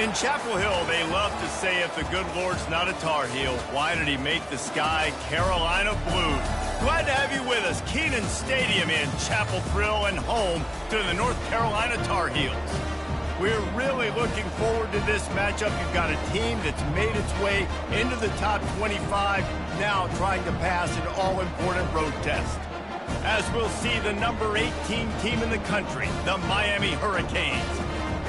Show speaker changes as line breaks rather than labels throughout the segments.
In Chapel Hill, they love to say if the good Lord's not a Tar Heel, why did he make the sky Carolina blue? Glad to have you with us. Kenan Stadium in Chapel Thrill and home to the North Carolina Tar Heels. We're really looking forward to this matchup. You've got a team that's made its way into the top 25, now trying to pass an all-important road test. As we'll see the number 18 team in the country, the Miami Hurricanes,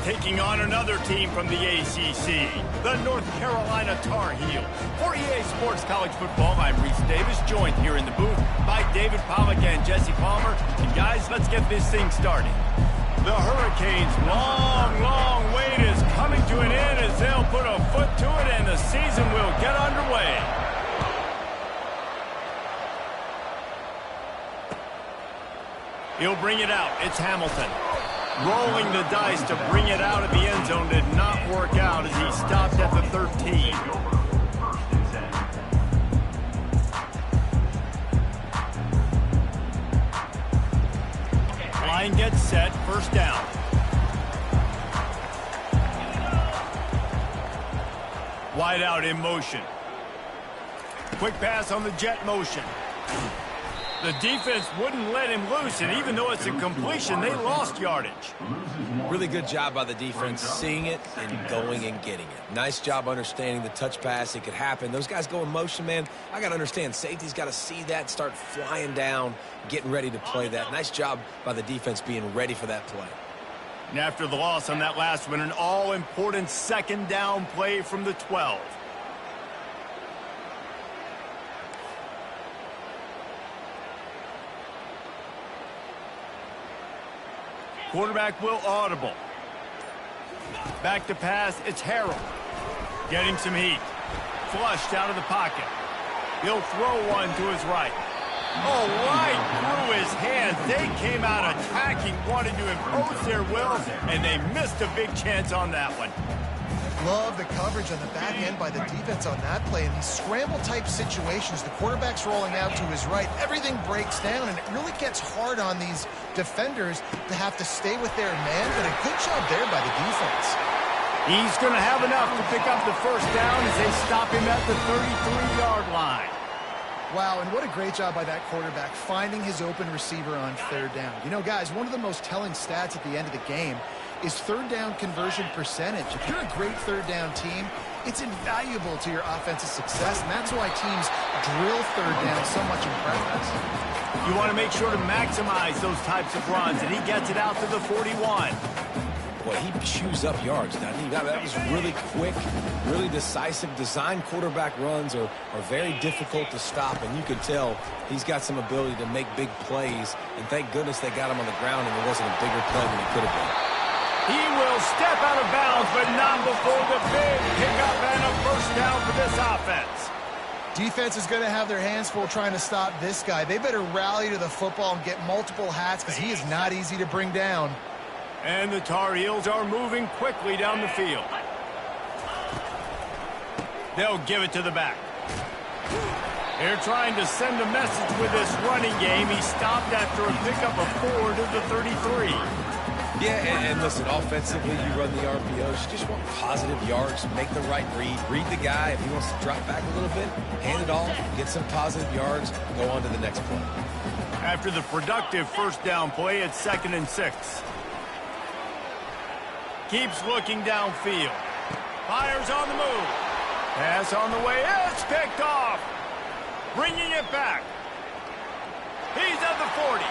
taking on another team from the ACC, the North Carolina Tar Heels. For EA Sports College Football, I'm Reese Davis, joined here in the booth by David Pollack and Jesse Palmer. And guys, let's get this thing started. The Hurricanes' long wait is coming to an end as they'll put a foot to it and the season will get underway. He'll bring it out. It's Hamilton. Rolling the dice to bring it out of the end zone did not work out as he stopped at the 13. Line gets set, first down. Wide out in motion. Quick pass on the jet motion. The defense wouldn't let him loose, and even though it's a completion, they lost yardage.
Really good job by the defense, seeing it and going and getting it. Nice job understanding the touch pass. It could happen. Those guys go in motion, man. I got to understand, safety's got to see that, start flying down, getting ready to play that. Nice job by the defense being ready for that play.
And after the loss on that last one, an all-important second down play from the 12. Quarterback will audible. Back to pass, it's Harrell. Getting some heat. Flushed out of the pocket. He'll throw one to his right. Oh, right through his hands. They came out attacking, wanting to impose their will, and they missed a big chance on that one.
Love the coverage on the back end by the defense on that play. In these scramble-type situations, the quarterback's rolling out to his right. Everything breaks down, and it really gets hard on these defenders to have to stay with their man, but a good job there by the defense.
He's going to have enough to pick up the first down as they stop him at the 33-yard line.
Wow, and what a great job by that quarterback finding his open receiver on third down. You know, guys, one of the most telling stats at the end of the game is third down conversion percentage. If you're a great third down team, it's invaluable to your offensive success, and that's why teams drill third down so much in practice.
You want to make sure to maximize those types of runs, and he gets it out to the 41.
Boy, he chews up yards, doesn't he? That was really quick, really decisive. Design quarterback runs are very difficult to stop, and you can tell he's got some ability to make big plays, and thank goodness they got him on the ground and it wasn't a bigger play than it could have been.
He will step out of bounds, but not before the big pickup and a first down for this offense.
Defense is going to have their hands full trying to stop this guy. They better rally to the football and get multiple hats because he is not easy to bring down.
And the Tar Heels are moving quickly down the field. They'll give it to the back. They're trying to send a message with this running game. He stopped after a pickup of 4 to the 33.
Yeah, and listen, offensively, you run the RPOs. You just want positive yards, make the right read the guy. If he wants to drop back a little bit, hand it off, get some positive yards, go on to the next play.
After the productive first down play, it's 2nd and 6. Keeps looking downfield. Fires on the move. Pass on the way. It's picked off. Bringing it back. He's at the 40.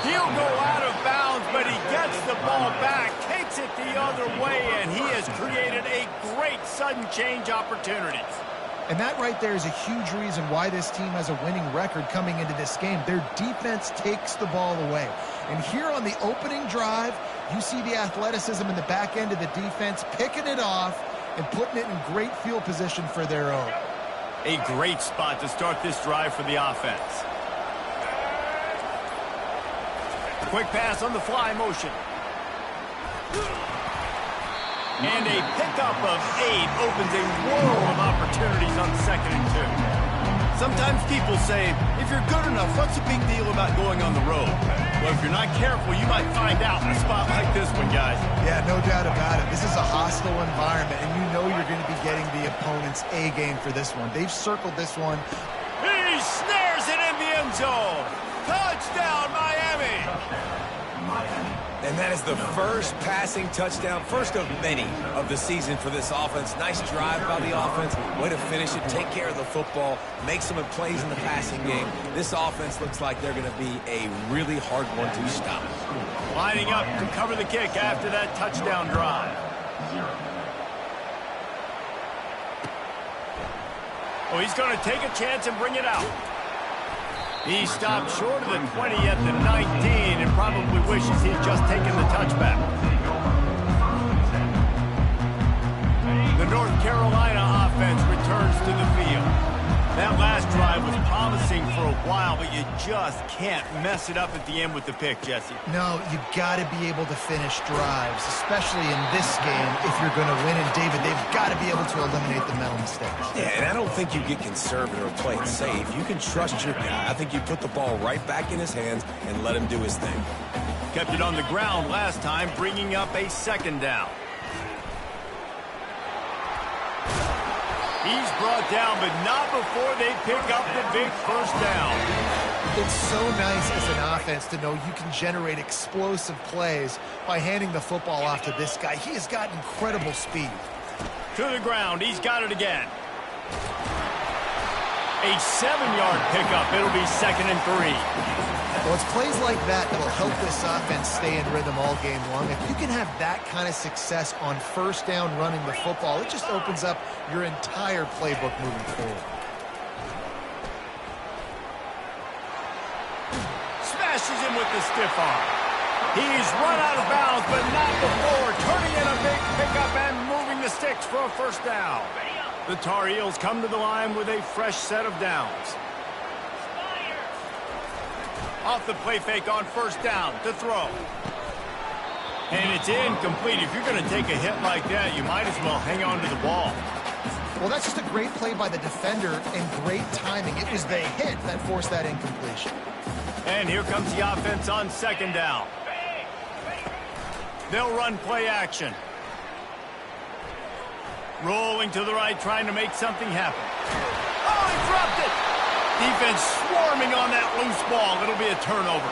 He'll go out of bounds, but he gets the ball back, takes it the other way, and he has created a great sudden change opportunity.
And that right there is a huge reason why this team has a winning record coming into this game. Their defense takes the ball away. And here on the opening drive, you see the athleticism in the back end of the defense, picking it off and putting it in great field position for their own.
A great spot to start this drive for the offense. Quick pass on the fly motion. And a pickup of 8 opens a world of opportunities on 2nd and 2. Sometimes people say, if you're good enough, what's the big deal about going on the road? Well, if you're not careful, you might find out in a spot like this one, guys.
Yeah, no doubt about it. This is a hostile environment, and you know you're going to be getting the opponent's A game for this one. They've circled this one.
He snares it in the end zone. Touchdown, Miami.
And that is the first passing touchdown, first of many of the season for this offense. Nice drive by the offense. Way to finish it, take care of the football, make some plays in the passing game. This offense looks like they're going to be a really hard one to stop.
Lining up to cover the kick after that touchdown drive. Oh, he's going to take a chance and bring it out. He stopped short of the 20 at the 19 and probably wishes he had just taken the touchback. The North Carolina offense returns to the field. That last drive was promising for a while, but you just can't mess it up at the end with the pick, Jesse.
No, you got to be able to finish drives, especially in this game if you're going to win. And, David, they've got to be able to eliminate the mental mistakes.
Yeah, and I don't think you get conservative or play it safe. You can trust your guy. I think you put the ball right back in his hands and let him do his thing.
Kept it on the ground last time, bringing up a second down. He's brought down, but not before they pick up the big first down.
It's so nice as an offense to know you can generate explosive plays by handing the football off to this guy. He has got incredible speed.
To the ground, he's got it again. A 7-yard pickup. It'll be 2nd and 3.
Well, it's plays like that that'll help this offense stay in rhythm all game long. If you can have that kind of success on first down running the football, it just opens up your entire playbook moving forward.
Smashes him with the stiff arm. He's run out of bounds, but not before turning in a big pickup and moving the sticks for a first down. The Tar Heels come to the line with a fresh set of downs. Off the play fake on first down to throw. And it's incomplete. If you're going to take a hit like that, you might as well hang on to the ball.
Well, that's just a great play by the defender and great timing. It was the hit that forced that incompletion.
And here comes the offense on second down. They'll run play action. Rolling to the right, trying to make something happen. Oh, he dropped it! Defense swarming on that loose ball. It'll be a turnover.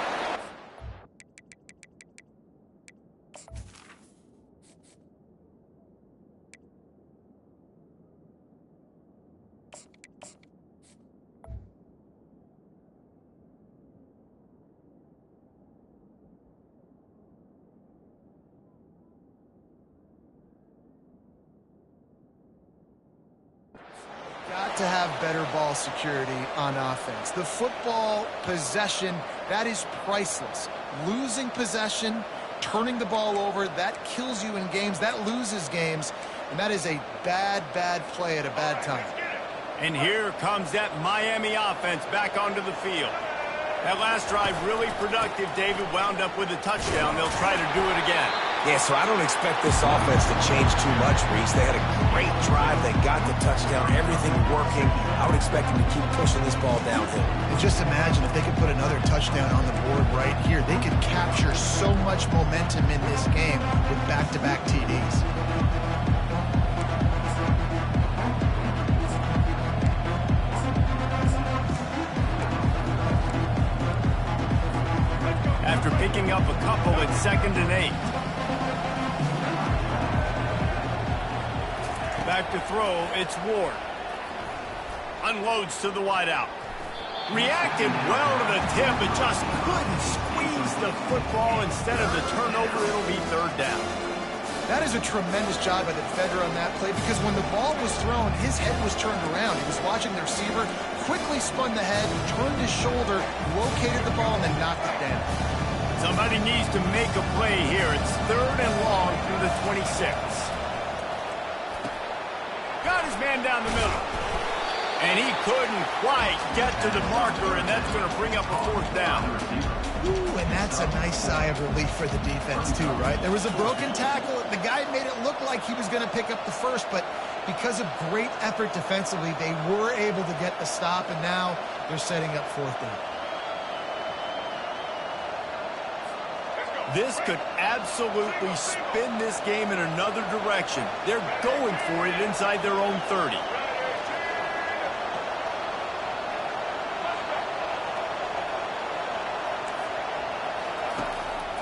Got to have better ball security on offense. The football possession, that is priceless. Losing possession, turning the ball over, that kills you in games, that loses games, and that is a bad, bad play at a bad time.
And here comes that Miami offense back onto the field. That last drive really productive. David wound up with a touchdown. They'll try to do it again.
Yeah, so I don't expect this offense to change too much, Reese. They had a great drive. They got the touchdown. Everything working. I would expect them to keep pushing this ball downhill.
And just imagine if they could put another touchdown on the board right here. They could capture so much momentum in this game with back-to-back TDs.
After picking up a couple at 2nd and 8. Back to throw, it's Ward. Unloads to the wideout. Reacted well to the tip, but just couldn't squeeze the football. Instead of the turnover, it'll be 3rd down.
That is a tremendous job by the defender on that play because when the ball was thrown, his head was turned around. He was watching the receiver, quickly spun the head, turned his shoulder, located the ball, and then knocked it down.
Somebody needs to make a play here. It's 3rd and long through the 26. Got his man down the middle. And he couldn't quite get to the marker, and that's going to bring up a 4th down.
Ooh, and that's a nice sigh of relief for the defense too, right? There was a broken tackle. The guy made it look like he was going to pick up the first, but because of great effort defensively, they were able to get the stop, and now they're setting up fourth down.
This could absolutely spin this game in another direction. They're going for it inside their own 30.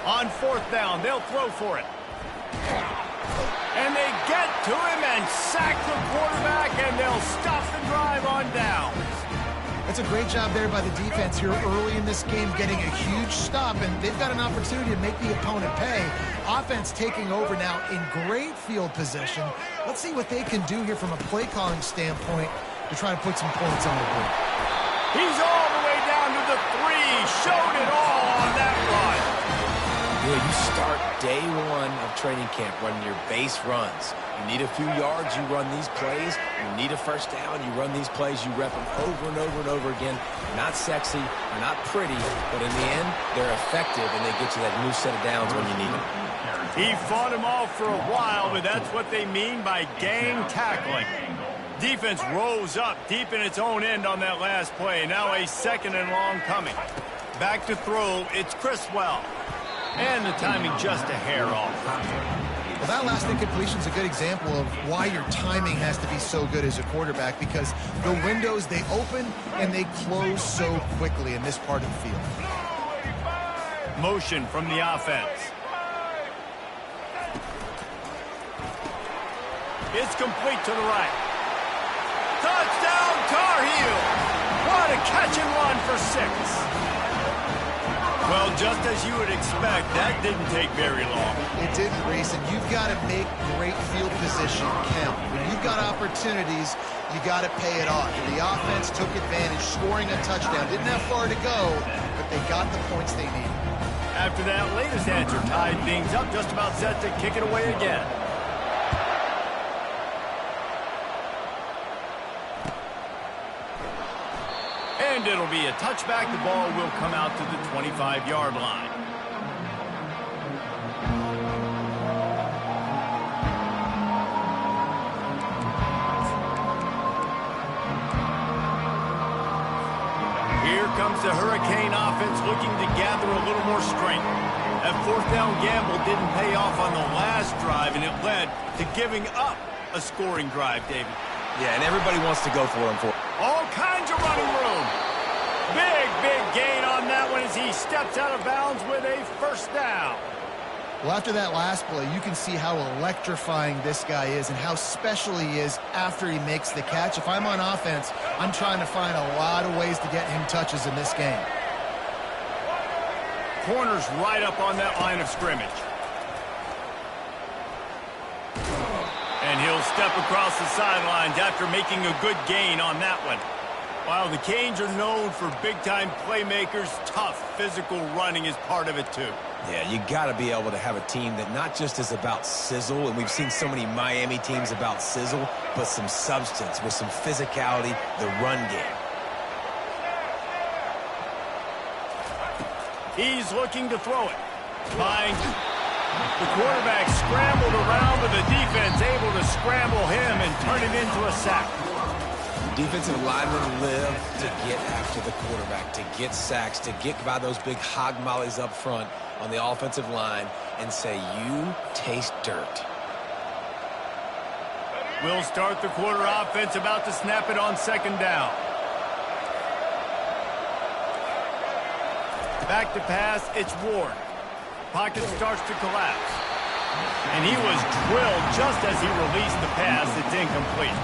On fourth down, they'll throw for it. And they get to him and sack the quarterback, and they'll stop the drive on down.
That's a great job there by the defense here early in this game, getting a huge stop, and they've got an opportunity to make the opponent pay. Offense taking over now in great field position. Let's see what they can do here from a play calling standpoint to try to put some points on the board.
He's all the way down to the 3. Showed it all on that run.
Yeah, you start day one of training camp running your base runs. You need a few yards, you run these plays. You need a first down, you run these plays. You rep them over and over and over again. They're not sexy, they're not pretty, but in the end, they're effective, and they get you that new set of downs when you need them.
He fought them off for a while, but that's what they mean by gang tackling. Defense rose up deep in its own end on that last play. Now a second and long coming. Back to throw, it's Criswell. And the timing just a hair off.
Well, that last incompletion is a good example of why your timing has to be so good as a quarterback, because the windows, they open and they close so quickly in this part of the field.
Motion from the offense. It's complete to the right. Touchdown, Tar Heel! What a catch and run for 6. Well, just as you would expect, that didn't take very long.
It didn't, Reese, and you've got to make great field position count. When you've got opportunities, you got to pay it off. And the offense took advantage, scoring a touchdown. Didn't have far to go, but they got the points they needed.
After that latest answer tied things up, just about set to kick it away again. And it'll be a touchback. The ball will come out to the 25-yard line. Here comes the Hurricane offense looking to gather a little more strength. That fourth down gamble didn't pay off on the last drive, and it led to giving up a scoring drive, David.
Yeah, and everybody wants to go for him.
All kinds of running room. Big gain on that one as he steps out of bounds with a first down.
Well, after that last play, you can see how electrifying this guy is and how special he is after he makes the catch. If I'm on offense, I'm trying to find a lot of ways to get him touches in this game.
Corner's right up on that line of scrimmage. And he'll step across the sidelines after making a good gain on that one. While the Canes are known for big-time playmakers, tough physical running is part of it too.
Yeah, you got to be able to have a team that not just is about sizzle, and we've seen so many Miami teams about sizzle, but some substance with some physicality, the run game.
He's looking to throw it. The quarterback scrambled around, but the defense able to scramble him and turn it into a sack.
Defensive linemen live to get after the quarterback, to get sacks, to get by those big hog mollies up front on the offensive line and say, you taste dirt.
We'll start the quarter offense, about to snap it on second down. Back to pass, it's Ward. Pocket starts to collapse. And he was drilled just as he released the pass. It's incomplete.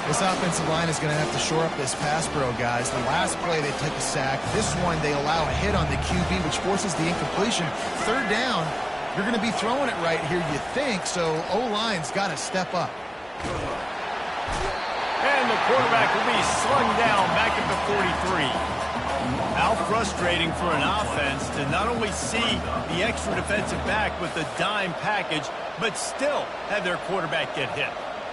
This offensive line is going to have to shore up this pass pro, guys. The last play, they took a sack. This one, they allow a hit on the QB, which forces the incompletion. Third down, you're going to be throwing it right here, you think, so O-line's got to step up.
And the quarterback will be slung down back at the 43. How frustrating for an offense to not only see the extra defensive back with the dime package, but still have their quarterback get hit.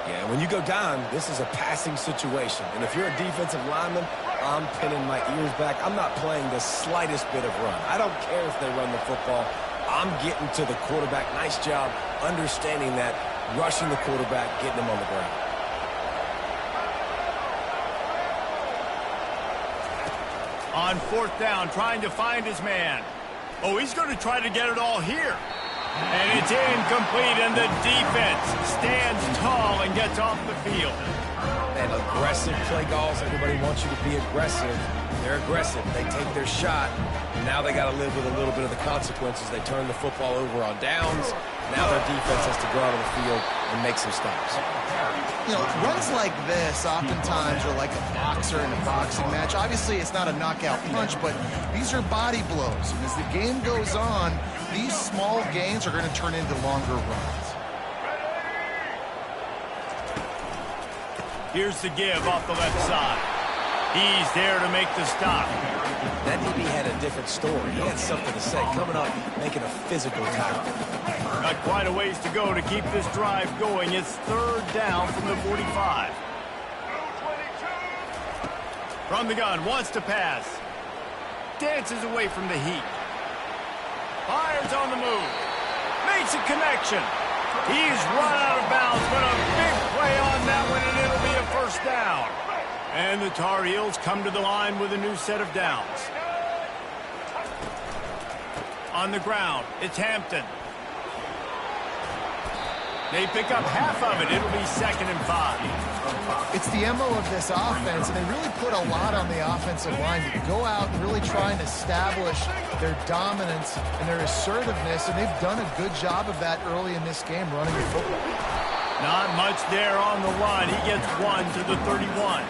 Yeah, when you go down, this is a passing situation. And if you're a defensive lineman, I'm pinning my ears back. I'm not playing the slightest bit of run. I don't care if they run the football. I'm getting to the quarterback. Nice job understanding that, rushing the quarterback, getting him on the ground.
On 4th down, trying to find his man. Oh, he's going to try to get it all here. And it's incomplete, and the defense stands tall and gets off the field.
And aggressive play calls. Everybody wants you to be aggressive. They're aggressive. They take their shot. Now they got to live with a little bit of the consequences. They turn the football over on downs. Now their defense has to go out on the field and make some stops.
You know, runs like this oftentimes are like a boxer in a boxing match. Obviously, it's not a knockout punch, but these are body blows. And as the game goes on, these small gains are going to turn into longer runs.
Here's the give off the left side. He's there to make the stop.
That DB had a different story. He had something to say. Coming up, making a physical tackle.
Got quite a ways to go to keep this drive going. It's 3rd down from the 45. From the gun, wants to pass. Dances away from the heat. Fires on the move. Makes a connection. He's run out of bounds, but a big play on that one, and it'll be a 1st down. And the Tar Heels come to the line with a new set of downs. On the ground, it's Hampton. They pick up half of it. It'll be 2nd and 5.
It's the MO of this offense, and they really put a lot on the offensive line to go out and really try and establish their dominance and their assertiveness, and they've done a good job of that early in this game running the football.
Not much there on the run. He gets 1 to the 31.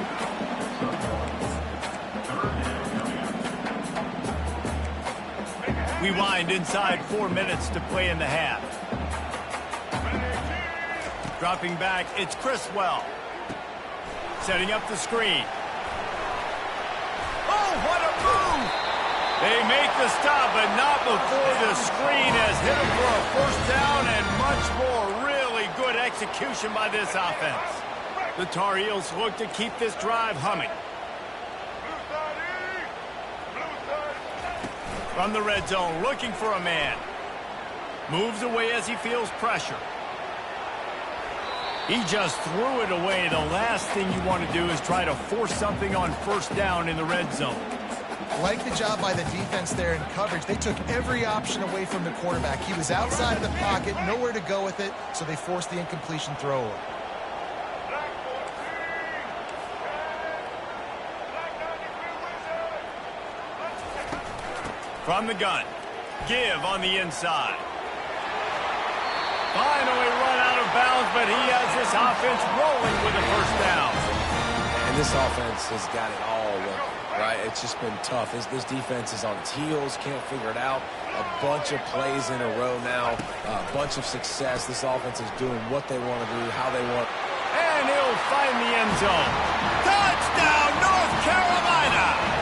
We wind inside 4 minutes to play in the half. Dropping back, it's Criswell. Setting up the screen. Oh, what a move! They make the stop, but not before the screen has hit them for a 1st down, and much more. Really good execution by this offense. The Tar Heels look to keep this drive humming. From the red zone, looking for a man. Moves away as he feels pressure. He just threw it away. The last thing you want to do is try to force something on 1st down in the red zone.
Like the job by the defense there in coverage. They took every option away from the quarterback. He was outside of the pocket, nowhere to go with it, so they forced the incompletion throw away.
From the gun, give on the inside. Finally run out of bounds, but he has this offense rolling with a 1st down.
And this offense has got it all working, right? It's just been tough. This defense is on its heels, can't figure it out. A bunch of plays in a row now, a bunch of success. This offense is doing what they want to do, how they want.
And he'll find the end zone. Touchdown, North Carolina!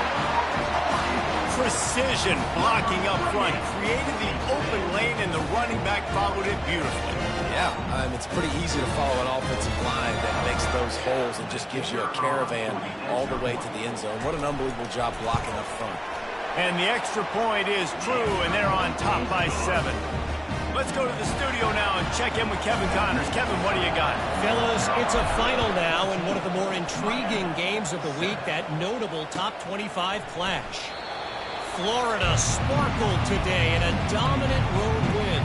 Precision blocking up front, created the open lane, and the running back followed it beautifully.
Yeah, it's pretty easy to follow an offensive line that makes those holes and just gives you a caravan all the way to the end zone. What an unbelievable job blocking up front.
And the extra point is true, and they're on top by 7. Let's go to the studio now and check in with Kevin Connors. Kevin, what do you got?
Fellas, it's a final now in one of the more intriguing games of the week, that notable top 25 clash. Florida sparkled today in a dominant road win.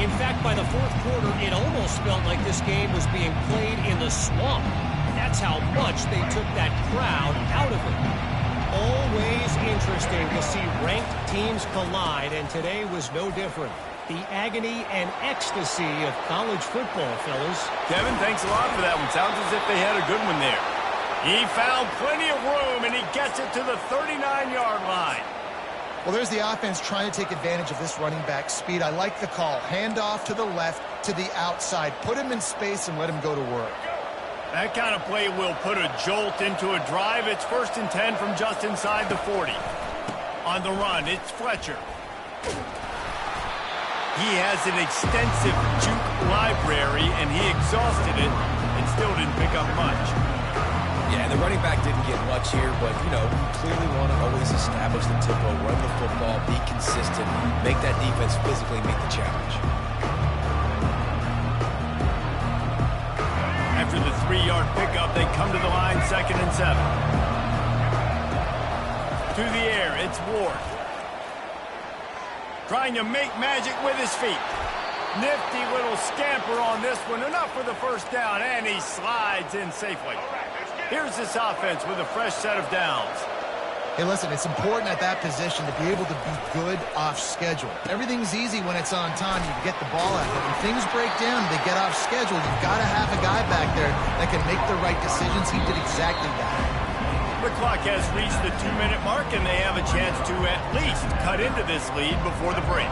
In fact, by the 4th quarter, it almost felt like this game was being played in the swamp. That's how much they took that crowd out of it. Always interesting to see ranked teams collide, and today was no different. The agony and ecstasy of college football, fellas.
Kevin, thanks a lot for that one. Sounds as if they had a good one there. He found plenty of room, and he gets it to the 39-yard line.
Well, there's the offense trying to take advantage of this running back speed. I like the call. Handoff to the left, to the outside. Put him in space and let him go to work.
That kind of play will put a jolt into a drive. It's 1st and 10 from just inside the 40. On the run, it's Fletcher. He has an extensive juke library, and he exhausted it and still didn't pick up much.
Yeah, the running back didn't get much here, but, you know, you clearly want to always establish the tempo, run the football, be consistent, make that defense physically meet the challenge.
After the 3-yard pickup, they come to the line, 2nd and 7. To the air, it's Ward. Trying to make magic with his feet. Nifty little scamper on this one. Enough for the first down, and he slides in safely. Here's this offense with a fresh set of downs.
Hey, listen, it's important at that position to be able to be good off schedule. Everything's easy when it's on time. You get the ball out. But when things break down, they get off schedule. You've got to have a guy back there that can make the right decisions. He did exactly that.
The clock has reached the 2-minute mark, and they have a chance to at least cut into this lead before the break.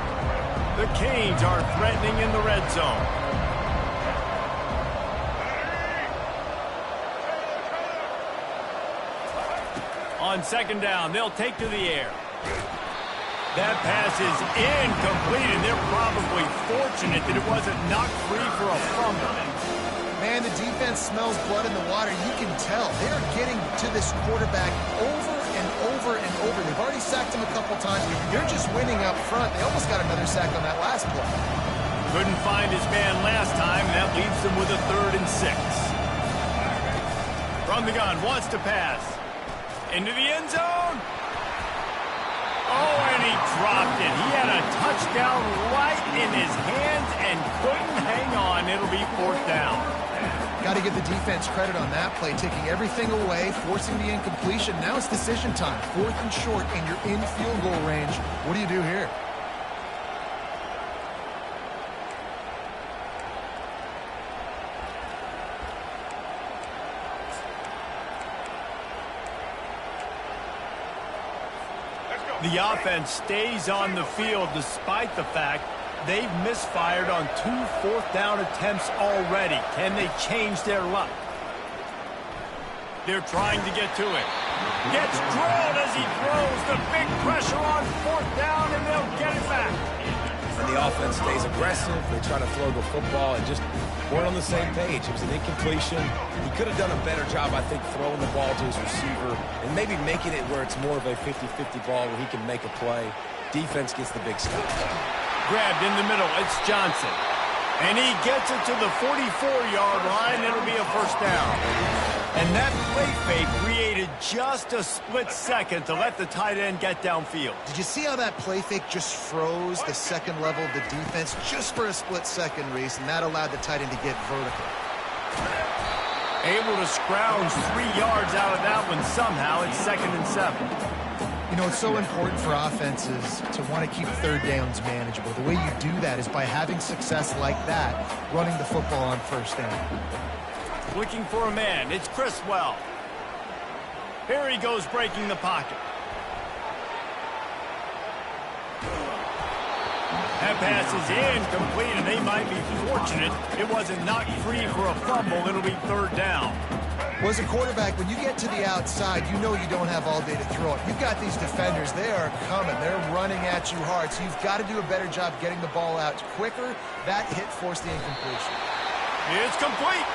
The Canes are threatening in the red zone. On 2nd down, they'll take to the air. That pass is incomplete, and they're probably fortunate that it wasn't knocked free for a fumble.
Man, the defense smells blood in the water. You can tell. They're getting to this quarterback over and over and over. They've already sacked him a couple times. They're just winning up front. They almost got another sack on that last play.
Couldn't find his man last time. That leaves them with a 3rd and 6. From the gun, wants to pass. Into the end zone. Oh, and he dropped it. He had a touchdown right in his hands and couldn't hang on. It'll be 4th down.
Got to give the defense credit on that play, taking everything away, forcing the incompletion. Now it's decision time. 4th and short, and you're in field goal range. What do you do here?
The offense stays on the field despite the fact they've misfired on 2 4th-down attempts already. Can they change their luck? They're trying to get to it. Gets drilled as he throws. The big pressure on 4th down, and they'll get it back.
And the offense stays aggressive. They try to throw the football and just weren't on the same page. It was an incompletion. He could have done a better job, I think, throwing the ball to his receiver and maybe making it where it's more of a 50-50 ball where he can make a play. Defense gets the big stop.
Grabbed in the middle. It's Johnson. And he gets it to the 44-yard line. It'll be a 1st down. And that play fake created just a split second to let the tight end get downfield.
Did you see how that play fake just froze the second level of the defense just for a split second, Reese, and that allowed the tight end to get vertical?
Able to scrounge 3 yards out of that one somehow. It's 2nd and 7.
You know, it's so important for offenses to want to keep 3rd downs manageable. The way you do that is by having success like that, running the football on 1st down.
Looking for a man. It's Criswell. Here he goes breaking the pocket. That pass is incomplete, and they might be fortunate it wasn't knocked free for a fumble. It'll be 3rd down.
Well, as a quarterback, when you get to the outside, you know you don't have all day to throw it. You've got these defenders. They are coming. They're running at you hard, so you've got to do a better job getting the ball out quicker. That hit forced the incompletion.
It's complete.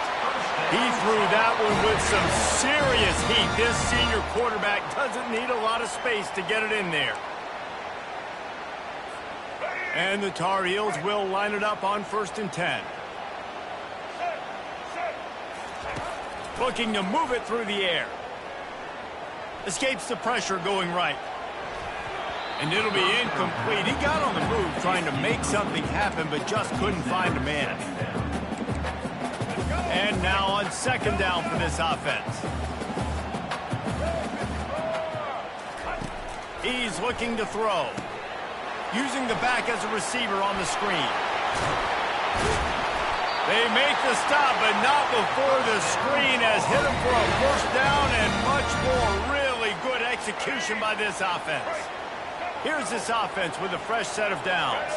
He threw that one with some serious heat. This senior quarterback doesn't need a lot of space to get it in there. And the Tar Heels will line it up on 1st and 10. Looking to move it through the air. Escapes the pressure going right. And it'll be incomplete. He got on the move trying to make something happen, but just couldn't find a man. And now on 2nd down for this offense. He's looking to throw. Using the back as a receiver on the screen. They make the stop, but not before the screen has hit him for a 1st down, and much more really good execution by this offense. Here's this offense with a fresh set of downs.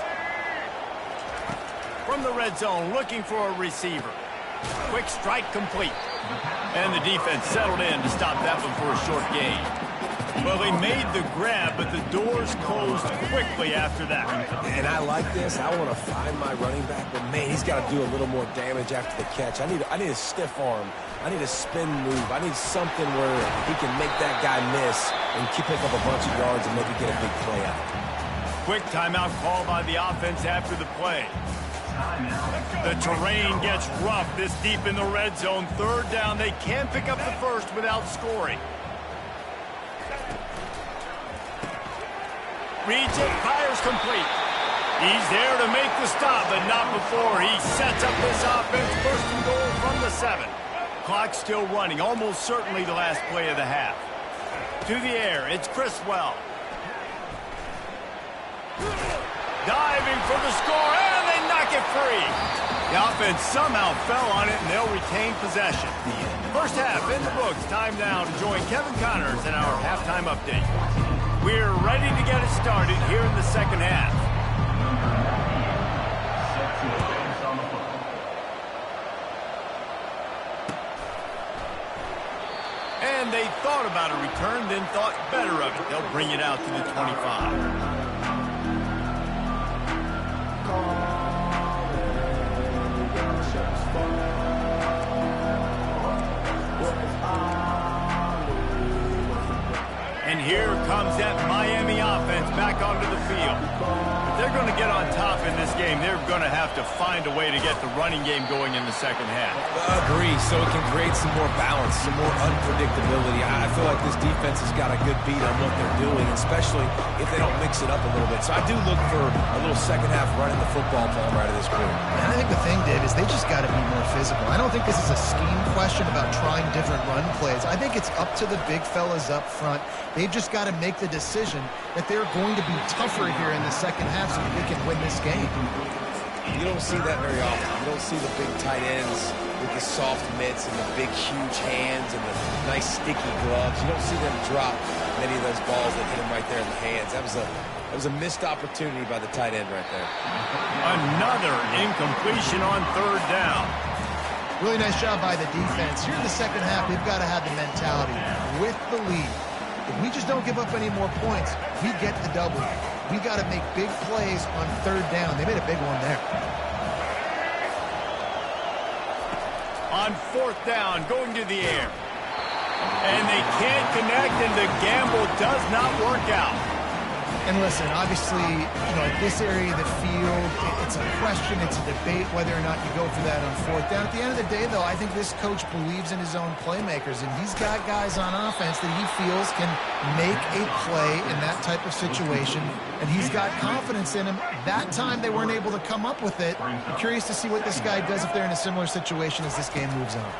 From the red zone, looking for a receiver. Quick strike complete. And the defense settled in to stop that one for a short gain. Well, he made the grab, but the doors closed quickly after that.
And I like this. I want to find my running back, but man, he's got to do a little more damage after the catch. I need a stiff arm. I need a spin move. I need something where he can make that guy miss and pick up a bunch of yards and maybe get a big play out.
Quick timeout call by the offense after the play. The terrain gets rough this deep in the red zone. Third down, they can't pick up the first without scoring. Reads it, fires complete. He's there to make the stop, but not before he sets up this offense. First and goal from the 7. Clock still running, almost certainly the last play of the half. To the air, it's Criswell. Diving for the score, and they knock it free. The offense somehow fell on it, and they'll retain possession. First half in the books. Time now to join Kevin Connors in our halftime update. We're ready to get it started here in the second half. And they thought about a return, then thought better of it. They'll bring it out to the 25. And here comes that Miami offense back onto the field. If they're going to get on top in this game, they're going to have to find a way to get the running game going in the second half.
Agree, so it can create some more balance, some more unpredictability. I feel like this defense has got a good beat on what they're doing, especially if they don't mix it up a little bit. So I do look for a little second half running the football ball right of this group.
And I think the thing, Dave, is they just got to be more physical. I don't think this is a scheme question about trying different run plays. I think it's up to the big fellas up front. They've just got to make the decision that they're going to be tougher here in the second half so that they can win this game.
You don't see that very often. You don't see the big tight ends with the soft mitts and the big, huge hands and the nice, sticky gloves. You don't see them drop many of those balls that hit them right there in the hands. That was a missed opportunity by the tight end right there.
Another incompletion on third down.
Really nice job by the defense. Here in the second half, we've got to have the mentality with the lead. If we just don't give up any more points, we get the W. We got to make big plays on third down. They made a big one there.
On fourth down, going to the air. And they can't connect, and the gamble does not work out.
And listen, obviously, at this area of the field, it's a question, it's a debate whether or not you go for that on fourth down. At the end of the day, though, I think this coach believes in his own playmakers, and he's got guys on offense that he feels can make a play in that type of situation, and he's got confidence in him. That time, they weren't able to come up with it. I'm curious to see what this guy does if they're in a similar situation as this game moves on.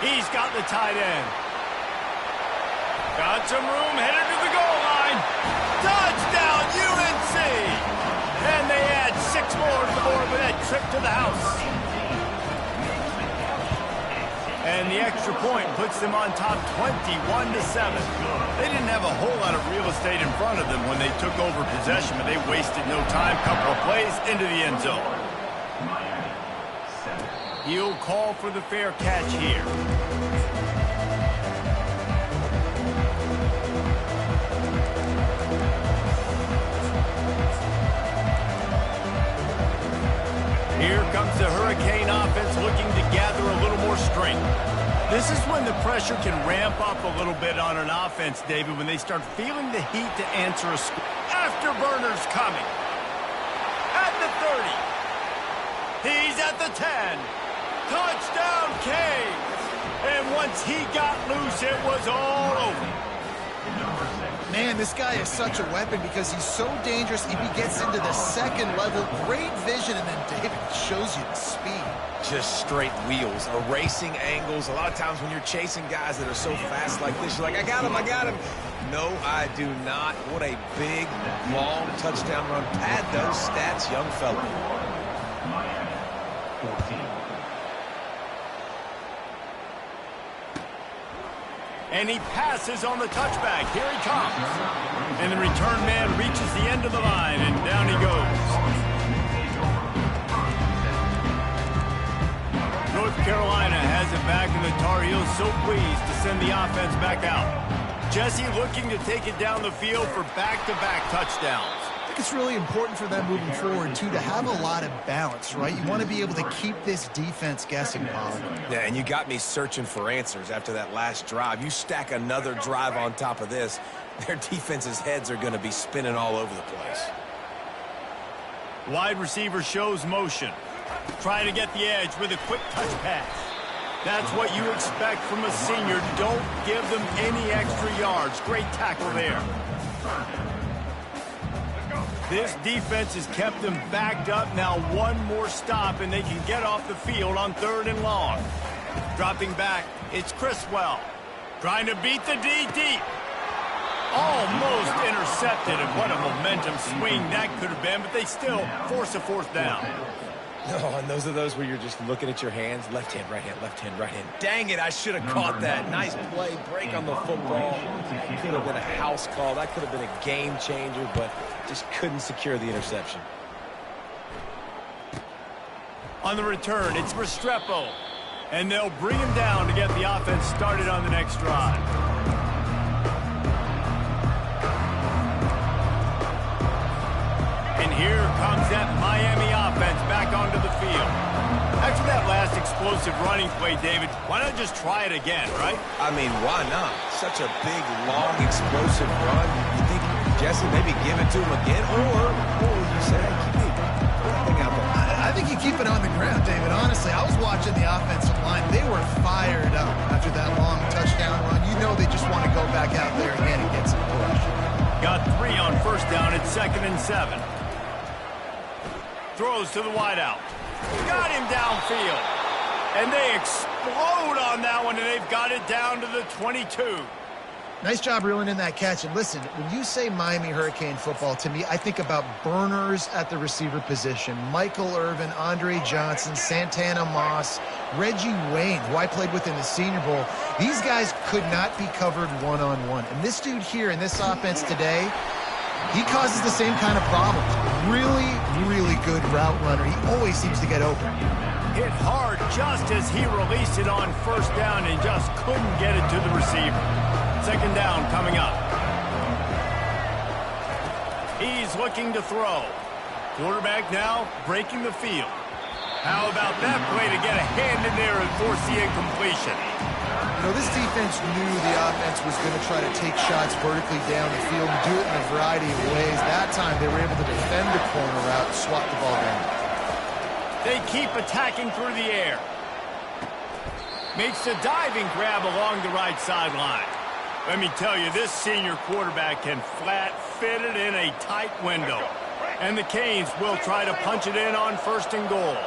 He's got the tight end. Got some room, headed to the goal line. Touchdown, UNC! And they add 6 more to the board with that trip to the house. And the extra point puts them on top 21-7. They didn't have a whole lot of real estate in front of them when they took over possession, but they wasted no time. Couple of plays into the end zone. He'll call for the fair catch here. Here comes the Hurricane offense looking to gather a little more strength. This is when the pressure can ramp up a little bit on an offense, David, when they start feeling the heat to answer a score. Afterburners coming. At the 30. He's at the 10. Touchdown, Canes. And once he got loose, it was all over.
Man, this guy is such a weapon because he's so dangerous. If he gets into the second level, great vision, and then David shows you the speed.
Just straight wheels, erasing angles. A lot of times when you're chasing guys that are so fast like this, you're like, I got him. No, I do not. What a big, long touchdown run. Pad those stats, young fella.
And he passes on the touchback. Here he comes. And the return man reaches the end of the line, and down he goes. North Carolina has a back, and the Tar Heels so pleased to send the offense back out. Jesse looking to take it down the field for back-to-back touchdowns.
I think it's really important for them moving forward, too, to have a lot of balance, right? You want to be able to keep this defense guessing, Bob.
Yeah, and you got me searching for answers after that last drive. You stack another drive on top of this, their defense's heads are going to be spinning all over the place.
Wide receiver shows motion. Trying to get the edge with a quick touch pass. That's what you expect from a senior. Don't give them any extra yards. Great tackle there. This defense has kept them backed up. Now one more stop, and they can get off the field on 3rd and long. Dropping back, it's Criswell. Trying to beat the D deep. Almost intercepted, and what a momentum swing that could have been, but they still force a 4th down.
Oh, and those are those where you're just looking at your hands. Left hand, right hand, left hand, right hand. Dang it, I should have caught that. Nice play, break on the football. Could have been a house call. That could have been a game changer, but just couldn't secure the interception.
On the return, it's Restrepo. And they'll bring him down to get the offense started on the next drive. And here comes that Miami offense back onto the field. After that last explosive running play, David, why not just try it again, right?
I mean, why not? Such a big, long, explosive run. You think, Jesse, maybe give it to him again? Or you say, hey, keep that thing out there.
I think you keep it on the ground, David. Honestly, I was watching the offensive line. They were fired up after that long touchdown run. You know they just want to go back out there again and get some push. Got
3 on 1st down at 2nd and 7. Throws to the wideout. Got him downfield. And they explode on that one, and they've got it down to the 22.
Nice job reeling in that catch. And listen, when you say Miami Hurricane football, to me, I think about burners at the receiver position. Michael Irvin, Andre Johnson, Santana Moss, Reggie Wayne, who I played with in the Senior Bowl. These guys could not be covered one-on-one. And this dude here in this offense today, he causes the same kind of problems. Really, really good route runner. He always seems to get open.
Hit hard just as he released it on 1st down and just couldn't get it to the receiver. 2nd down coming up. He's looking to throw. Quarterback now breaking the field. How about that play to get a hand in there and force the incompletion?
You know, this defense knew the offense was going to try to take shots vertically down the field and do it in a variety of ways. That time, they were able to defend the corner route and swat the ball down.
They keep attacking through the air. Makes the diving grab along the right sideline. Let me tell you, this senior quarterback can flat fit it in a tight window. And the Canes will try to punch it in on 1st and goal.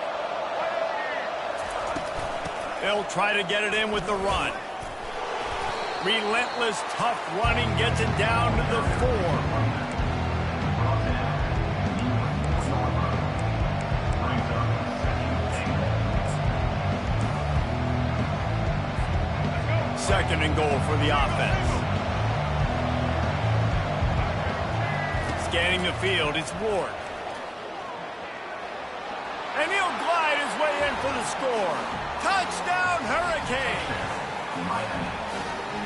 They'll try to get it in with the run. Relentless, tough running gets it down to the 4. Second and goal for the offense. Scanning the field, it's Ward. And he'll glide his way in for the score. Touchdown, Hurricane!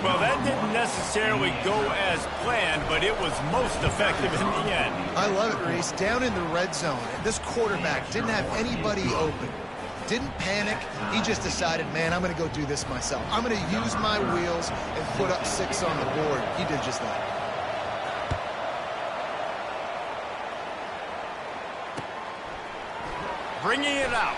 Well, that didn't necessarily go as planned, but it was most effective in the end.
I love it, Reese. Down in the red zone, and this quarterback didn't have anybody open. Didn't panic. He just decided, man, I'm going to go do this myself. I'm going to use my wheels and put up 6 on the board. He did just that.
Bringing it out.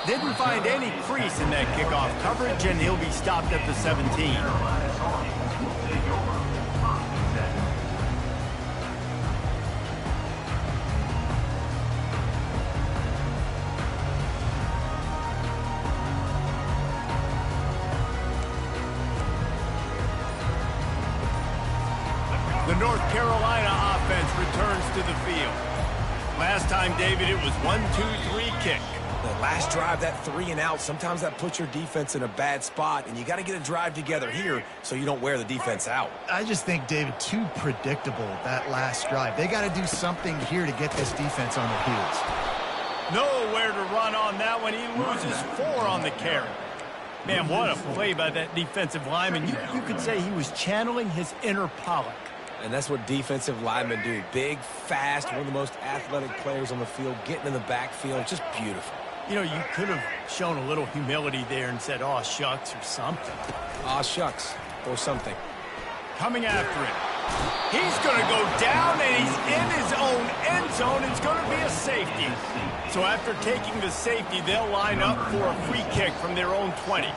Didn't find any crease in that kickoff coverage, and he'll be stopped at the 17. The North Carolina offense returns to the field. Last time, David, it was 1-2-3 kick.
The last drive, that 3 and out, sometimes that puts your defense in a bad spot, and you got to get a drive together here so you don't wear the defense out.
I just think, David, too predictable, that last drive. They got to do something here to get this defense on their heels.
Nowhere to run on that one. He loses 4 on the carry. Man, what a play by that defensive lineman. You could say he was channeling his inner Pollock.
And that's what defensive linemen do. Big, fast, one of the most athletic players on the field, getting in the backfield, just beautiful.
You know, you could have shown a little humility there and said, "Aw, shucks," or something.
Aw, shucks, or something.
Coming after him. He's going to go down, and he's in his own end zone. It's going to be a safety. So after taking the safety, they'll line up for a free kick from their own 20.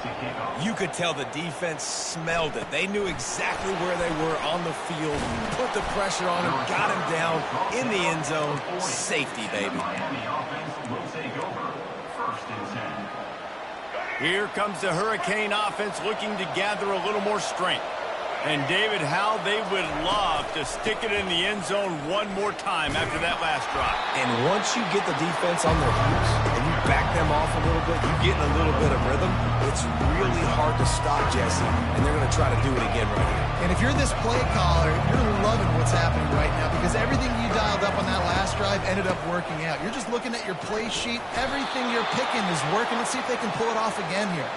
You could tell the defense smelled it. They knew exactly where they were on the field, put the pressure on him, got him down in the end zone. Safety, baby.
Here comes the Hurricane offense looking to gather a little more strength. And, David, how they would love to stick it in the end zone one more time after that last drive.
And once you get the defense on their heels and you back them off a little bit, you get in a little bit of rhythm, it's really hard to stop, Jesse, and they're going to try to do it again right here.
And if you're this play caller, you're loving what's happening right now because everything you dialed up on that last drive ended up working out. You're just looking at your play sheet. Everything you're picking is working. Let's see if they can pull it off again here.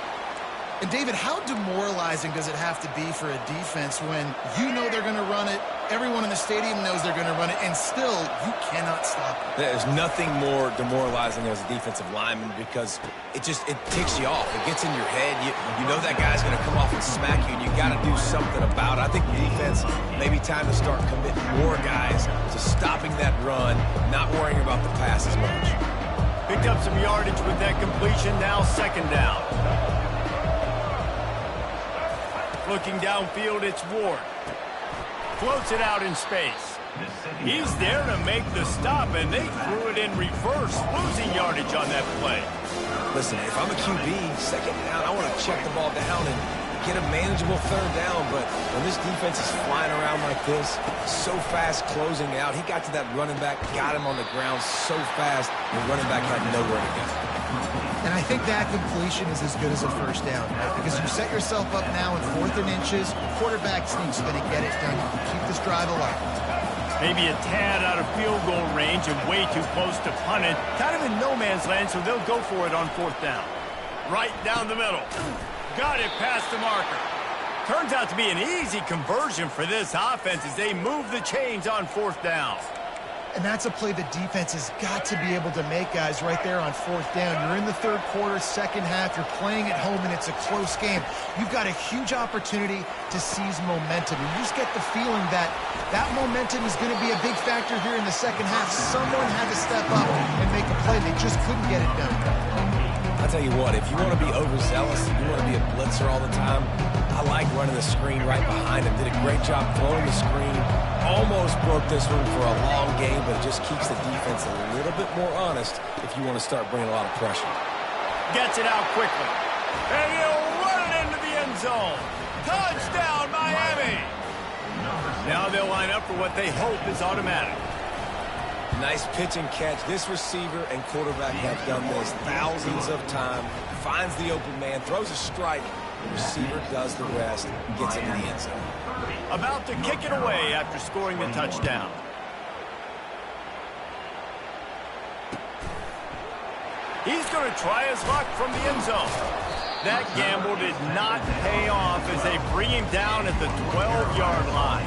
And, David, how demoralizing does it have to be for a defense when you know they're going to run it, everyone in the stadium knows they're going to run it, and still you cannot stop it?
There's nothing more demoralizing as a defensive lineman because it ticks you off. It gets in your head. You know that guy's going to come off and smack you, and you got to do something about it. I think the defense, maybe time to start committing more guys to stopping that run, not worrying about the pass as much.
Picked up some yardage with that completion, now second down. Looking downfield, it's Ward. Floats it out in space. He's there to make the stop, and they threw it in reverse, losing yardage on that play.
Listen, if I'm a QB, second down, I want to check the ball down and get a manageable third down, but when this defense is flying around like this, so fast closing out, he got to that running back, got him on the ground so fast, the running back had nowhere to go.
And I think that completion is as good as a first down, right? Because you set yourself up now in 4th and inches. Quarterback sneaks going to get it done. You can keep this drive alive.
Maybe a tad out of field goal range and way too close to punt it. Kind of in no man's land, so they'll go for it on 4th down. Right down the middle. Got it past the marker. Turns out to be an easy conversion for this offense as they move the chains on 4th down.
And that's a play the defense has got to be able to make, guys, right there on 4th down. You're in the 3rd quarter, second half. You're playing at home, and it's a close game. You've got a huge opportunity to seize momentum. You just get the feeling that that momentum is going to be a big factor here in the second half. Someone had to step up and make a play. They just couldn't get it done.
I'll tell you what, if you want to be overzealous, if you want to be a blitzer all the time, I like running the screen right behind him. Did a great job throwing the screen. Almost broke this one for a long game, but it just keeps the defense a little bit more honest if you want to start bringing a lot of pressure.
Gets it out quickly. And he'll run it into the end zone. Touchdown, Miami! Now they'll line up for what they hope is automatic.
Nice pitch and catch. This receiver and quarterback have done this thousands of times. Finds the open man, throws a strike. The receiver does the rest, gets into the end zone.
About to kick it away after scoring the touchdown. He's going to try his luck from the end zone. That gamble did not pay off as they bring him down at the 12-yard line.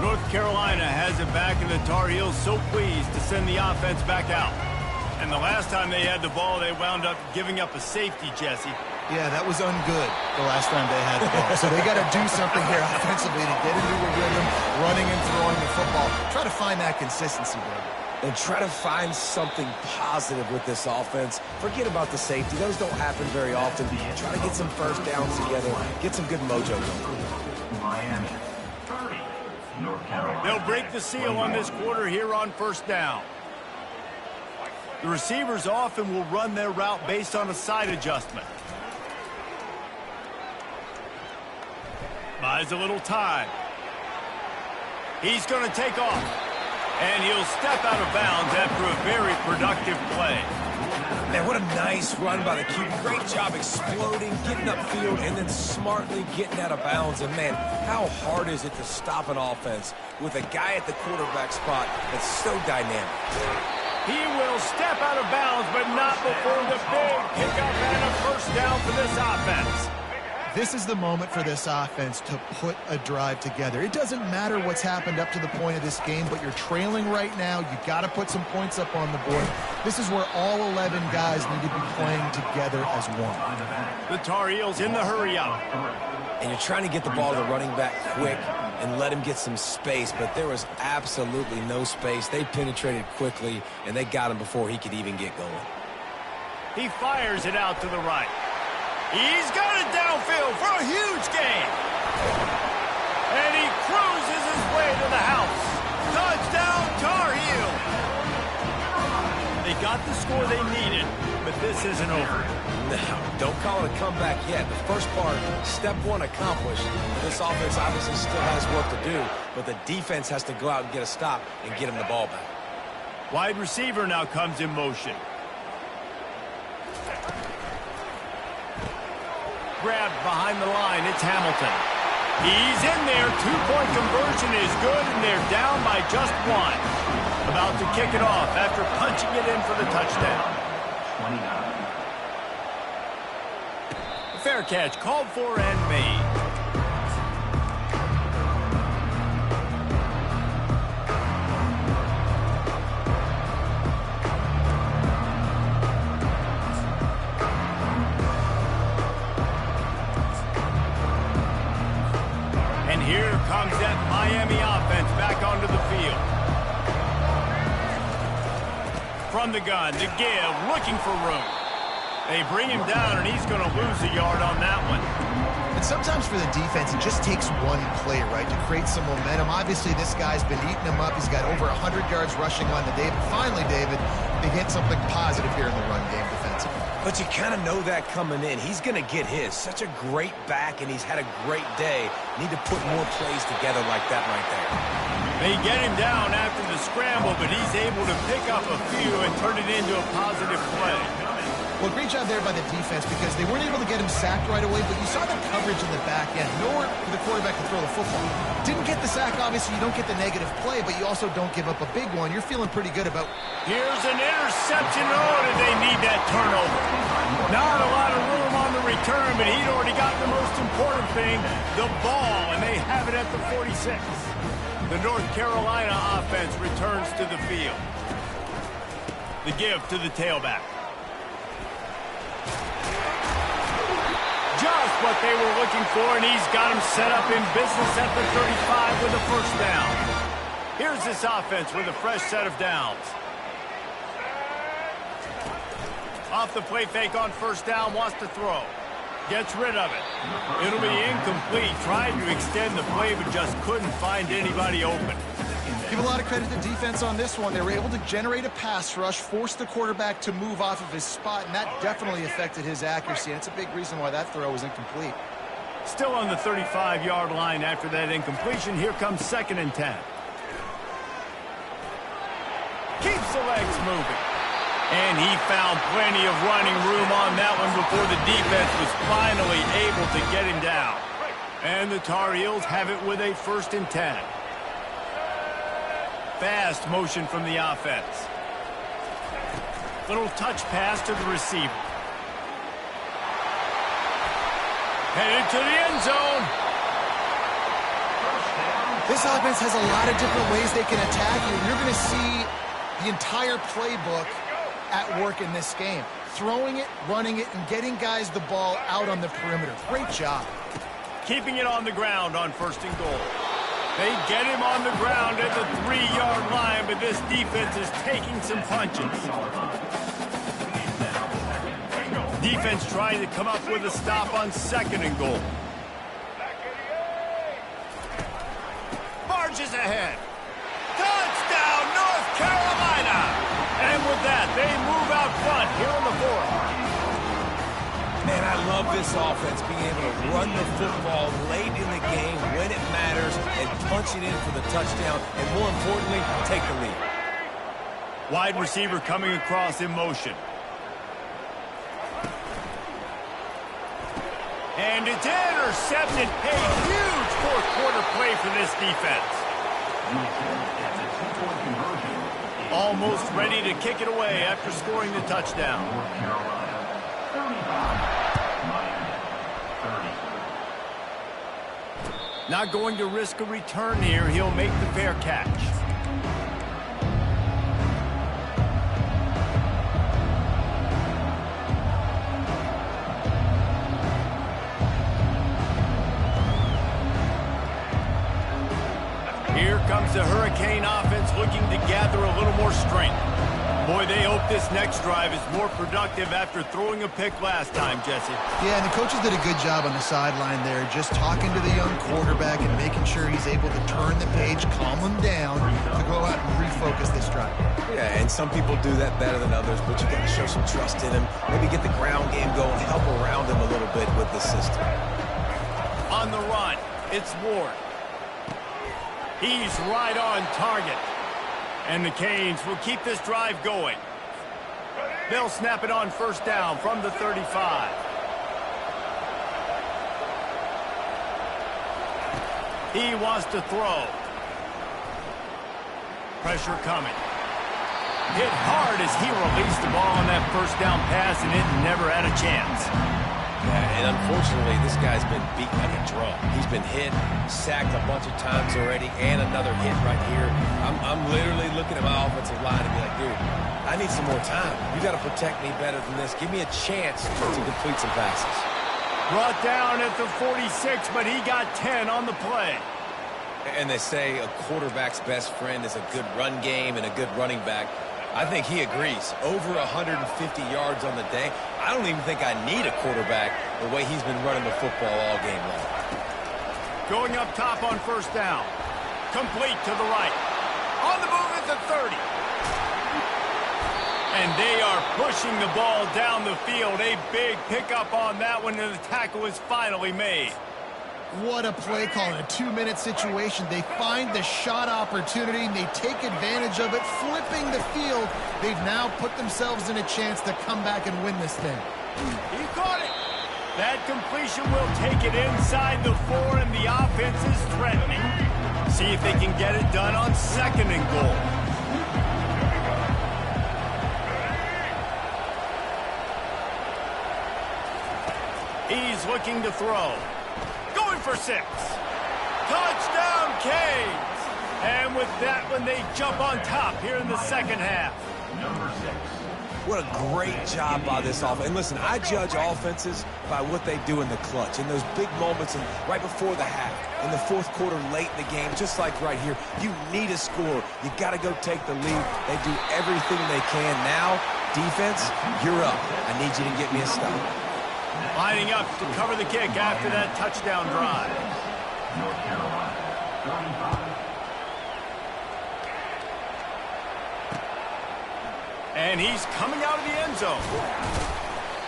North Carolina has it back, and the Tar Heels so pleased to send the offense back out. And the last time they had the ball, they wound up giving up a safety, Jesse.
Yeah, that was ungood the last time they had the ball. So they got to do something here offensively to get into a rhythm, running and throwing the football. Try to find that consistency, bro.
And try to find something positive with this offense. Forget about the safety. Those don't happen very often. Try to get some first downs together. Get some good mojo going.
Miami, 30, North Carolina.
They'll break the seal on this quarter here on 1st down. The receivers often will run their route based on a side adjustment. Buys a little time. He's going to take off. And he'll step out of bounds after a very productive play.
Man, what a nice run by the QB. Great job exploding, getting upfield, and then smartly getting out of bounds. And, man, how hard is it to stop an offense with a guy at the quarterback spot that's so dynamic?
He will step out of bounds, but not before the big pickup and a first down for this offense.
This is the moment for this offense to put a drive together. It doesn't matter what's happened up to the point of this game, but you're trailing right now. You got to put some points up on the board. This is where all 11 guys need to be playing together as one.
The Tar Heels in the hurry up.
And you're trying to get the ball to the running back quick and let him get some space, but there was absolutely no space. They penetrated quickly, and they got him before he could even get going.
He fires it out to the right. He's got it downfield for a huge gain. And he cruises his way to the house. Touchdown, Tar Heel. They got the score they needed, but this isn't over.
No, don't call it a comeback yet. The first part, step one accomplished. This offense obviously still has work to do, but the defense has to go out and get a stop and get him the ball back.
Wide receiver now comes in motion. Grabbed behind the line, it's Hamilton. He's in there, two-point conversion is good, and they're down by just one. About to kick it off after punching it in for the touchdown.
29.
Fair catch, called for and made. Here comes that Miami offense back onto the field. From the gun to give, looking for room. They bring him down, and he's going to lose a yard on that one.
And sometimes for the defense, it just takes one play, right, to create some momentum. Obviously, this guy's been eating him up. He's got over 100 yards rushing on the day. But finally, David, they get something positive here in the run game defensively.
But you kind of know that coming in. He's going to get his. Such a great back, and he's had a great day. Need to put more plays together like that right there.
They get him down after the scramble, but he's able to pick up a few and turn it into a positive play.
Well, great job there by the defense because they weren't able to get him sacked right away, but you saw the coverage in the back end. Nowhere for the quarterback to throw the football. Didn't get the sack, obviously. You don't get the negative play, but you also don't give up a big one. You're feeling pretty good about...
Here's an interception. Oh, did they need that turnover? Not a lot of room on the return, but he'd already got the most important thing, the ball, and they have it at the 46. The North Carolina offense returns to the field. The give to the tailback. Just what they were looking for, and he's got him set up in business at the 35 with a first down. Here's this offense with a fresh set of downs. Off the play fake on first down, wants to throw. Gets rid of it. It'll be incomplete. Tried to extend the play, but just couldn't find anybody open.
Give a lot of credit to defense on this one. They were able to generate a pass rush, force the quarterback to move off of his spot, and that definitely affected his accuracy. And it's a big reason why that throw was incomplete.
Still on the 35-yard line after that incompletion. Here comes 2nd and 10. Keeps the legs moving. And he found plenty of running room on that one before the defense was finally able to get him down. And the Tar Heels have it with a 1st and 10. Fast motion from the offense. Little touch pass to the receiver. Headed to the end zone.
This offense has a lot of different ways they can attack you. You're going to see the entire playbook at work in this game. Throwing it, running it, and getting guys the ball out on the perimeter. Great job.
Keeping it on the ground on 1st and goal. They get him on the ground at the 3-yard line, but this defense is taking some punches. Defense trying to come up with a stop on 2nd and goal. Marches ahead. Touchdown, North Carolina! And with that, they move out front here in the 4th.
Man, I love this offense being able to run the football late in the game when it matters and punch it in for the touchdown and, more importantly, take the lead.
Wide receiver coming across in motion. And it's intercepted. A huge fourth quarter play for this defense. Almost ready to kick it away after scoring the touchdown. Not going to risk a return here. He'll make the fair catch. Here comes the Hurricane offense looking to gather a little more strength. Boy, they hope this next drive is more productive after throwing a pick last time, Jesse.
Yeah, and the coaches did a good job on the sideline there, just talking to the young quarterback and making sure he's able to turn the page, calm him down, to go out and refocus this drive.
Yeah, and some people do that better than others, but you got to show some trust in him. Maybe get the ground game going, help around him a little bit with the system.
On the run, it's Ward. He's right on target. And the Canes will keep this drive going. They'll snap it on first down from the 35. He wants to throw. Pressure coming. Hit hard as he released the ball on that first down pass, and it never had a chance.
Yeah, and unfortunately, this guy's been beat like a drum. He's been hit, sacked a bunch of times already, and another hit right here. I'm literally looking at my offensive line and be like, dude, I need some more time. You got to protect me better than this. Give me a chance to complete some passes.
Brought down at the 46, but he got 10 on the play.
And they say a quarterback's best friend is a good run game and a good running back. I think he agrees. Over 150 yards on the day. I don't even think I need a quarterback the way he's been running the football all game long.
Going up top on first down. Complete to the right. On the move at the 30. And they are pushing the ball down the field. A big pickup on that one, and the tackle is finally made.
What a play call in a 2-minute situation. They find the shot opportunity, and they take advantage of it, flipping the field. They've now put themselves in a chance to come back and win this thing.
He caught it. That completion will take it inside the 4, and the offense is threatening. See if they can get it done on second and goal. He's looking to throw. Going for 6. Touchdown, Canes! And with that one, they jump on top here in the second half.
Number 6.
What a great job by this offense. And listen, I judge offenses by what they do in the clutch, in those big moments and right before the half, in the fourth quarter, late in the game, just like right here. You need a score. You got to go take the lead. They do everything they can. Now, defense, you're up. I need you to get me a stop.
Lining up to cover the kick after that touchdown drive.
North Carolina, 35.
And he's coming out of the end zone.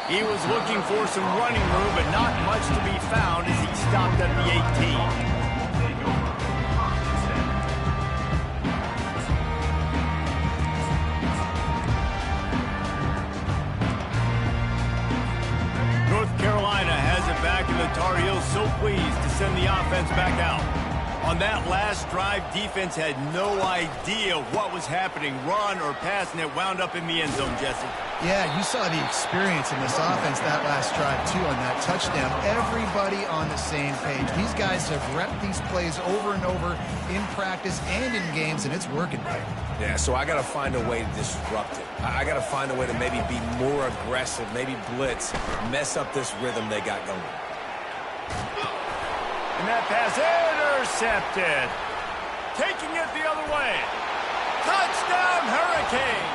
He was looking for some running room, but not much to be found as he stopped at the 18. North Carolina has it back, and the Tar Heels so pleased to send the offense back out. On that last drive, defense had no idea what was happening, run or pass, and it wound up in the end zone, Jesse.
Yeah, you saw the experience in this offense that last drive, too, on that touchdown. Everybody on the same page. These guys have repped these plays over and over in practice and in games, and it's working.
Yeah, so I got to find a way to disrupt it. I got to find a way to maybe be more aggressive, maybe blitz, mess up this rhythm they got going.
And that pass intercepted. Taking it the other way. Touchdown, Hurricanes.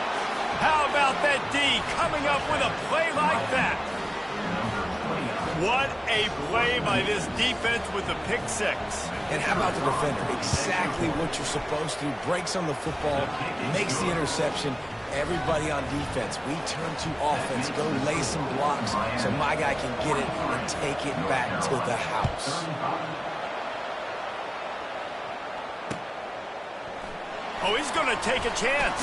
How about that D coming up with a play like that? What a play by this defense with the pick 6.
And how about the defender? Exactly what you're supposed to. Breaks on the football, makes the interception. Everybody on defense, we turn to offense. Go lay some blocks so my guy can get it and take it back to the house.
Oh, he's going to take a chance.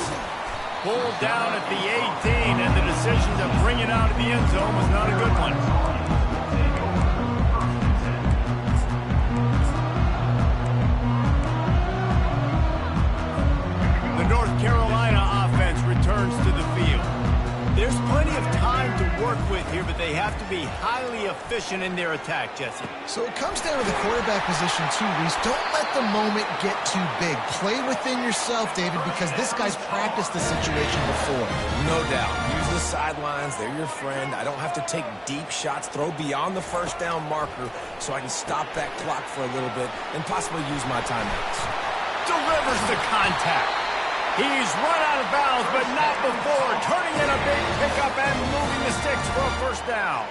Pulled down at the 18, and the decision to bring it out of the end zone was not a good one. The North Carolina offense returns to the field. There's plenty of time to work with here, but they have to be highly efficient in their attack, Jesse.
So it comes down to the quarterback position too, Reese. Don't let the moment get too big. Play within yourself, David, because this guy's practiced the situation before.
No doubt. Use the sidelines. They're your friend. I don't have to take deep shots, throw beyond the first down marker so I can stop that clock for a little bit and possibly use my timeouts.
Delivers the contact. He's run out of bounds, but not before turning in a big pickup and moving the sticks for a first down.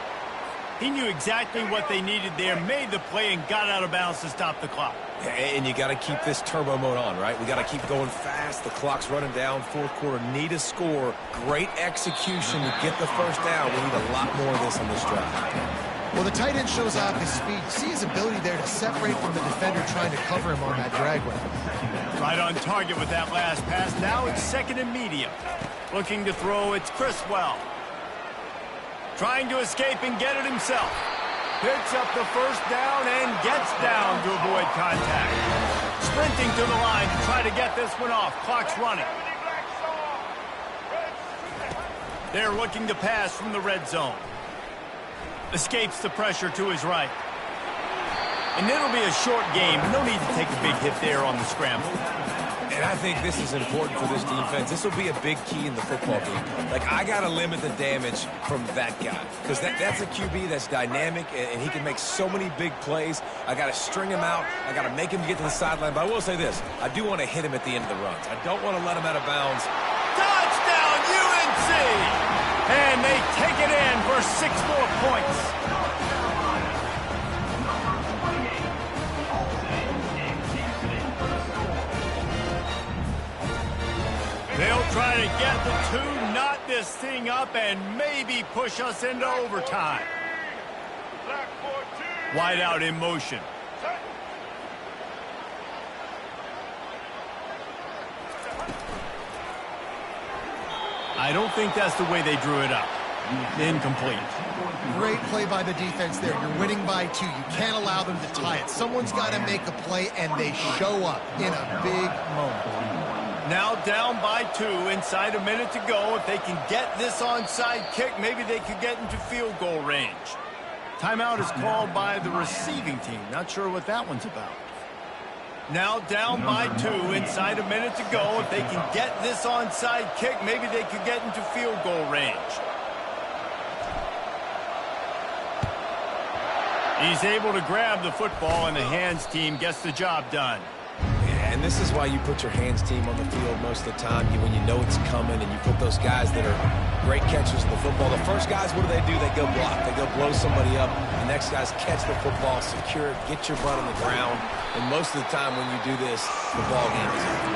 He knew exactly what they needed there, made the play, and got out of bounds to stop the clock.
And you got to keep this turbo mode on, right? We got to keep going fast. The clock's running down. Fourth quarter, need a score. Great execution to get the first down. We need a lot more of this on this drive.
Well, the tight end shows off his speed. See his ability there to separate from the defender trying to cover him on that drag route.
Right on target with that last pass. Now it's second and medium. Looking to throw, it's Criswell. Trying to escape and get it himself. Picks up the first down and gets down to avoid contact. Sprinting to the line to try to get this one off. Clock's running. They're looking to pass from the red zone. Escapes the pressure to his right. And it'll be a short game. No need to take a big hit there on the scramble.
And I think this is important for this defense. This will be a big key in the football game. Like, I got to limit the damage from that guy. Because that's a QB that's dynamic, and he can make so many big plays. I got to string him out. I got to make him get to the sideline. But I will say this. I do want to hit him at the end of the runs. I don't want to let him out of bounds.
Touchdown, UNC! And they take it in for 6 more points. They'll try to get the 2, knot this thing up, and maybe push us into overtime. Wide out in motion. I don't think that's the way they drew it up. Incomplete.
Great play by the defense there. You're winning by 2. You can't allow them to tie it. Someone's got to make a play, and they show up in a big moment.
Now down by 2, inside a minute to go. If they can get this onside kick, maybe they could get into field goal range. Timeout is called by the receiving team. Not sure what that one's about. Now down by 2, inside a minute to go. If they can get this onside kick, maybe they could get into field goal range. He's able to grab the football, and the hands team gets the job done.
And this is why you put your hands team on the field most of the time, when you know it's coming, and you put those guys that are great catchers of the football. The first guys, what do? They go block. They go blow somebody up. The next guys catch the football, secure it, get your butt on the ground. And most of the time when you do this, the ball game is over.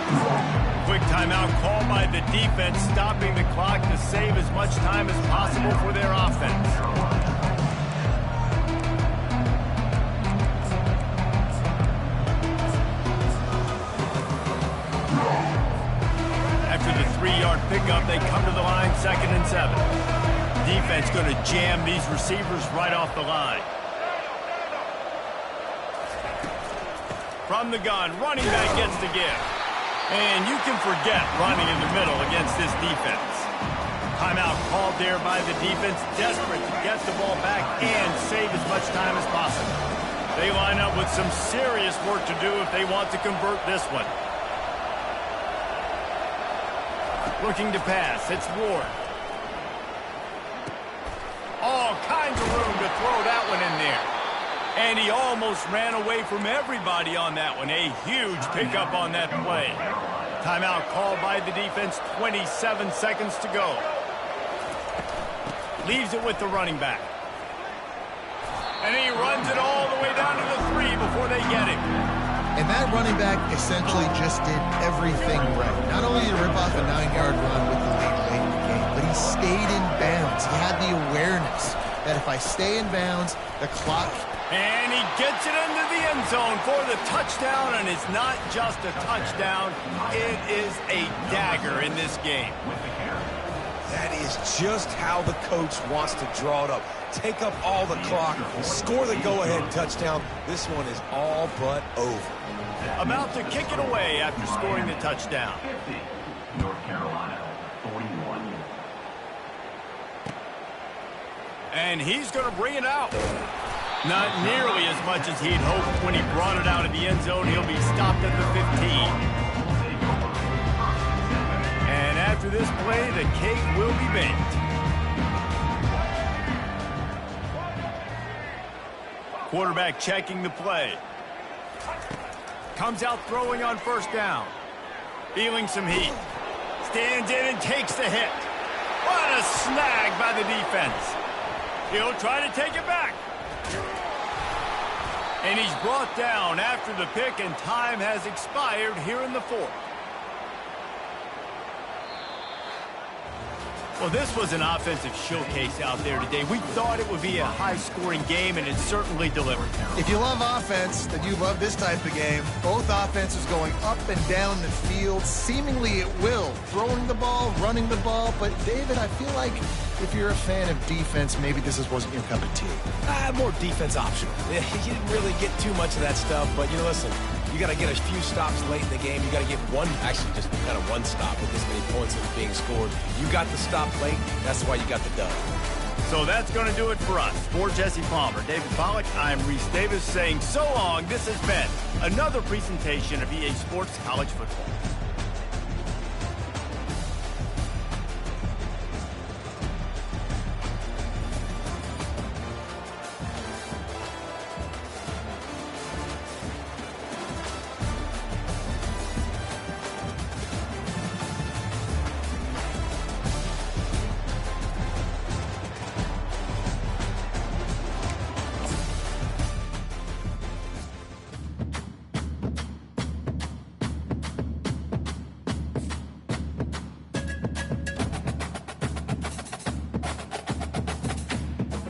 Quick timeout called by the defense, stopping the clock to save as much time as possible for their offense. After the 3-yard pickup, they come to the line, 2nd and 7. Defense going to jam these receivers right off the line. From the gun, running back gets the give. And you can forget running in the middle against this defense. Timeout called there by the defense, desperate to get the ball back and save as much time as possible. They line up with some serious work to do if they want to convert this one. Looking to pass, it's Ward. All kinds of room to throw that one in there. And he almost ran away from everybody on that one. A huge pickup on that play. Timeout called by the defense, 27 seconds to go. Leaves it with the running back. And he runs it all the way down to the 3 before they get him.
And that running back essentially just did everything right. Not only did he rip off a 9-yard run with the lead late in the game, but he stayed in bounds. He had the awareness that if I stay in bounds, the clock...
And he gets it into the end zone for the touchdown, and it's not just a touchdown, it is a dagger in this game.
That is just how the coach wants to draw it up. Take up all the clock, score the go-ahead touchdown. This one is all but over.
About to kick it away after scoring the touchdown.
50. North Carolina, 41.
And he's going to bring it out. Not nearly as much as he'd hoped when he brought it out of the end zone. He'll be stopped at the 15. And after this play, the cake will be baked. Quarterback checking the play. Comes out throwing on first down. Feeling some heat. Stands in and takes the hit. What a snag by the defense. He'll try to take it back. And he's brought down after the pick, and time has expired here in the fourth. Well, this was an offensive showcase out there today. We thought it would be a high-scoring game, and it certainly delivered.
If you love offense, then you love this type of game. Both offenses going up and down the field, seemingly at will. Throwing the ball, running the ball. But, David, I feel like if you're a fan of defense, maybe this wasn't your cup of tea.
More defense optional. Yeah, you didn't really get too much of that stuff, but, you know, listen, you got to get a few stops late in the game. You got to get one, actually just kind of one stop with this many points that are being scored. You got the stop late. That's why you got the dub.
So that's going to do it for us. For Jesse Palmer, David Pollack, I'm Reese Davis saying so long. This has been another presentation of EA Sports College Football.